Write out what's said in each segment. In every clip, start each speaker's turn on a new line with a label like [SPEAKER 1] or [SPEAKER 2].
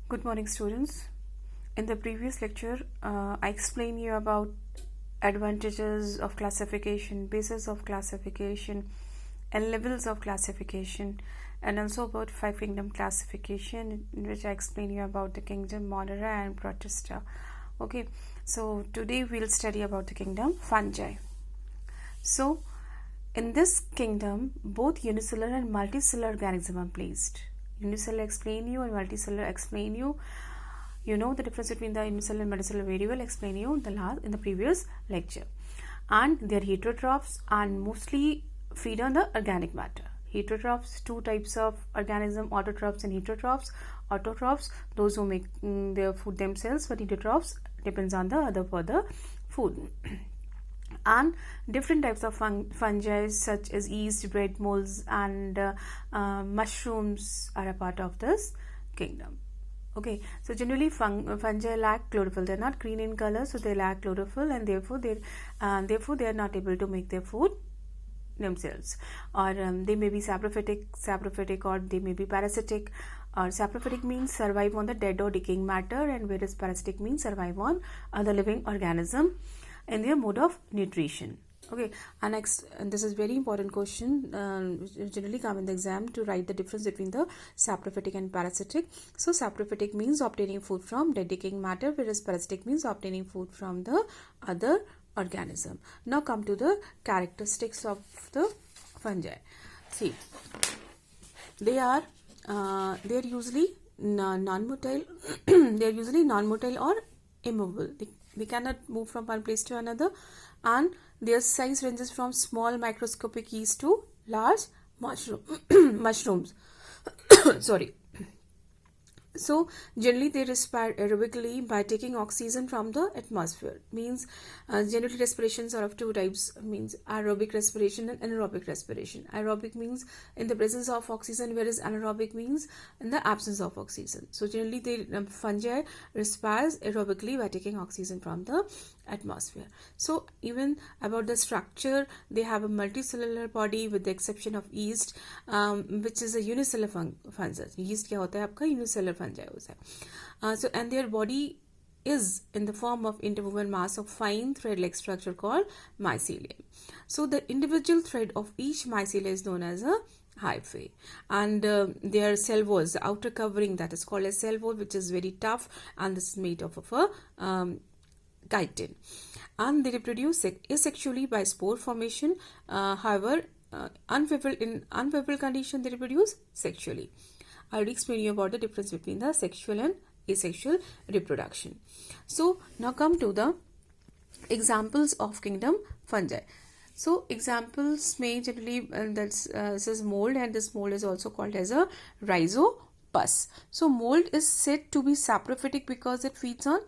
[SPEAKER 1] Good morning, students. In the previous lecture, I explained you about advantages of classification, basis of classification, and levels of classification, and also about five kingdom classification, in which I explained you about the kingdom Monera and Protista. Okay, so today we'll study about the kingdom Fungi. So, in this kingdom, both unicellular and multicellular organisms are placed. Unicellular explain you and multicellular explain you. You know the difference between the unicellular and multicellular very well. Explain you in the previous lecture. And they are heterotrophs and mostly feed on the organic matter. Heterotrophs, two types of organism: autotrophs and heterotrophs. Autotrophs, those who make their food themselves, but heterotrophs depends on the other for the food. And different types of fungi such as yeast, bread molds, and mushrooms are a part of this kingdom. Okay, so generally fungi lack chlorophyll. They are not green in color, so they lack chlorophyll, and therefore they are not able to make their food themselves. Or they may be saprophytic, or they may be parasitic. Or saprophytic means survive on the dead or decaying matter, and whereas parasitic means survive on other living organism in their mode of nutrition. Okay, and next, and this is very important question, which generally come in the exam, to write the difference between the saprophytic and parasitic. So saprophytic means obtaining food from dead decaying matter, whereas parasitic means obtaining food from the other organism. Now come to the characteristics of the fungi. See, they are usually non-motile. They are usually non-motile or immovable. They cannot move from one place to another, and their size ranges from small microscopic yeast to large mushrooms. Sorry. So generally they respire aerobically by taking oxygen from the atmosphere. Means generally respirations are of two types, means aerobic respiration and anaerobic respiration. Aerobic means in the presence of oxygen, whereas anaerobic means in the absence of oxygen. So generally the fungi respires aerobically by taking oxygen from the atmosphere. So even about the structure, they have a multicellular body with the exception of yeast, which is a unicellular fungus. Yeast क्या होता है आपका? Unicellular fungi होता है. So and their body is in the form of interwoven mass of fine thread-like structure called mycelium. So the individual thread of each mycelium is known as a hyphae, and their cell walls, the outer covering, that is called a cell wall, which is very tough, and this is made of a chitin, and they reproduce asexually by spore formation. However, in unfulfilled condition, they reproduce sexually. I already explained you about the difference between the sexual and asexual reproduction. So now come to the examples of kingdom fungi. So examples may generally this is mold, and this mold is also called as a rhizopus. So mold is said to be saprophytic because it feeds on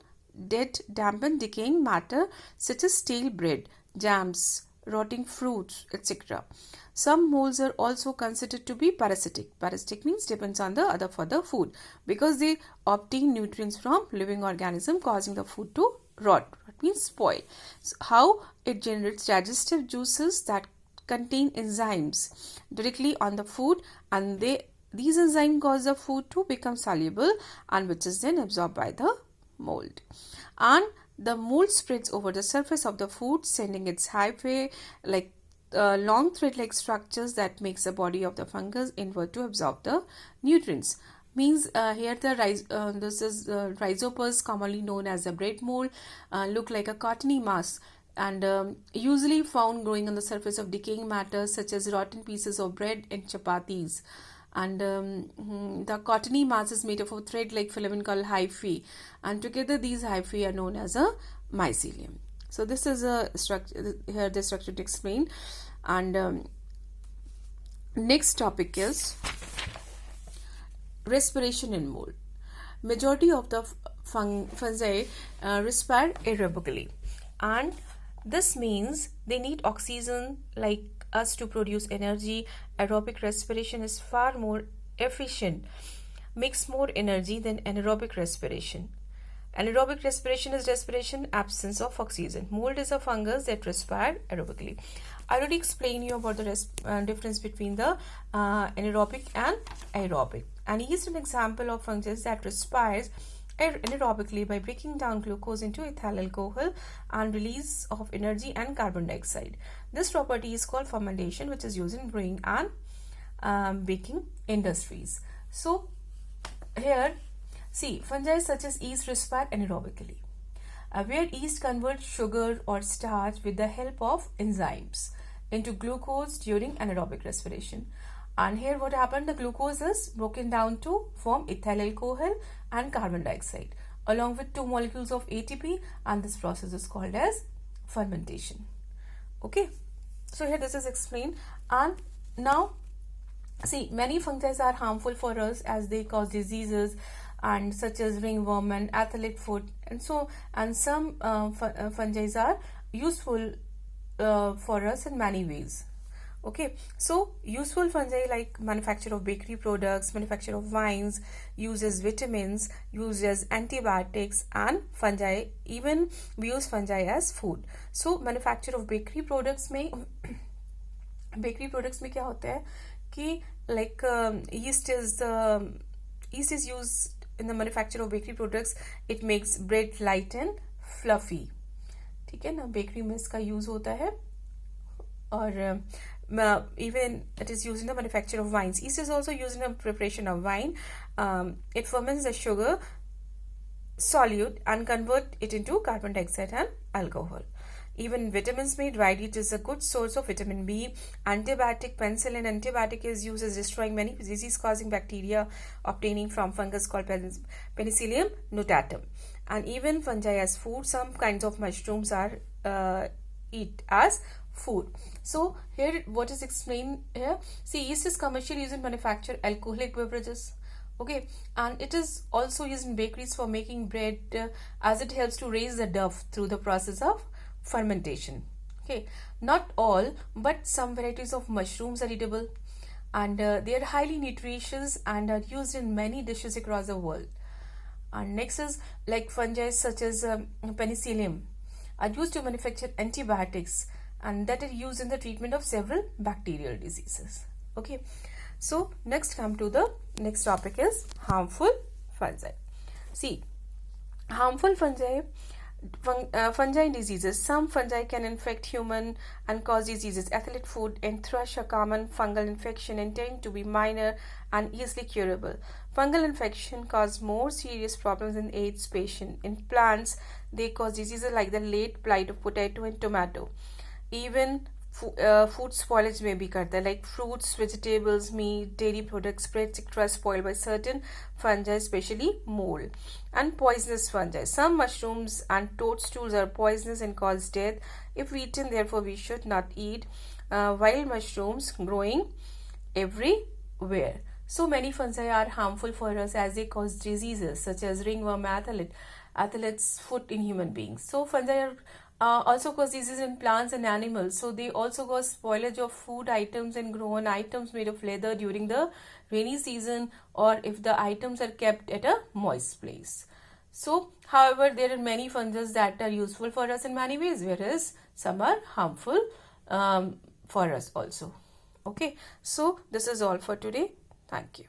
[SPEAKER 1] dead, dampened, decaying matter such as stale bread, jams, rotting fruits, etc. Some molds are also considered to be parasitic. Parasitic means depends on the other for the food, because they obtain nutrients from living organism, causing the food to rot. That means spoil. So how it generates digestive juices that contain enzymes directly on the food, and these enzymes cause the food to become soluble, and which is then absorbed by the mold, and the mold spreads over the surface of the food, sending its hyphae like long thread-like structures that makes the body of the fungus inward to absorb the nutrients. Means here this is rhizopus, commonly known as the bread mold, look like a cottony mass, and usually found growing on the surface of decaying matter such as rotten pieces of bread and chapatis. And the cottony mass is made of a thread-like filament called hyphae, and together these hyphae are known as a mycelium. So this is a structure, here the structure to explain. And next topic is respiration in mold. Majority of the fungi respire aerobically, and this means they need oxygen like us to produce energy. Aerobic respiration is far more efficient, makes more energy than anaerobic respiration. Anaerobic respiration is respiration absence of oxygen. Mold is a fungus that respire aerobically. I already explained you about the difference between the anaerobic and aerobic. And yeast is an example of fungus that respires anaerobically by breaking down glucose into ethyl alcohol and release of energy and carbon dioxide. This property is called fermentation, which is used in brewing and baking industries. So here, see, fungi such as yeast respire anaerobically, where yeast converts sugar or starch with the help of enzymes into glucose during anaerobic respiration. And here what happened, the glucose is broken down to form ethyl alcohol and carbon dioxide along with 2 molecules of ATP, and this process is called as fermentation. Okay, so here this is explained. And now see, many fungi are harmful for us as they cause diseases and such as ringworm and athlete's foot, and some fungi are useful for us in many ways. Okay, so useful fungi like manufacture of bakery products, manufacture of wines, uses vitamins, uses antibiotics, and fungi, even we use fungi as food. So manufacture of bakery products में क्या होता है कि like yeast is used in the manufacture of bakery products. It makes bread light and fluffy. ठीक है ना, bakery में इसका यूज होता है. और even it is used in the manufacture of wines. Yeast is also used in the preparation of wine. It ferments the sugar solute and convert it into carbon dioxide and alcohol. Even vitamins made right, it is a good source of vitamin B. Antibiotic, penicillin antibiotic is used as destroying many disease-causing bacteria obtaining from fungus called Penicillium notatum. And even fungi as food, some kinds of mushrooms are eat as food. So here what is explained here, see, yeast is commercially used in manufacture alcoholic beverages. Okay, and it is also used in bakeries for making bread as it helps to raise the dough through the process of fermentation. Okay, not all but some varieties of mushrooms are edible, and they are highly nutritious and are used in many dishes across the world. And next is like fungi such as penicillium are used to manufacture antibiotics, and that are used in the treatment of several bacterial diseases. Okay, so next come to the next topic is harmful fungi. See, harmful fungi diseases. Some fungi can infect human and cause diseases. Athlete foot and thrush are common fungal infection and tend to be minor and easily curable. Fungal infection cause more serious problems in AIDS patient. In plants, they cause diseases like the late blight of potato and tomato. Even food spoilage may be karta, like fruits, vegetables, meat, dairy products, bread, etc. spoiled by certain fungi, especially mold. And poisonous fungi. Some mushrooms and toadstools are poisonous and cause death if eaten. Therefore, we should not eat wild mushrooms growing everywhere. So many fungi are harmful for us as they cause diseases such as ringworm, athlete's foot in human beings. So fungi are also cause diseases in plants and animals. So they also cause spoilage of food items and grown items made of leather during the rainy season, or if the items are kept at a moist place. So, however, there are many fungi that are useful for us in many ways, whereas some are harmful for us also. Okay, so this is all for today. Thank you.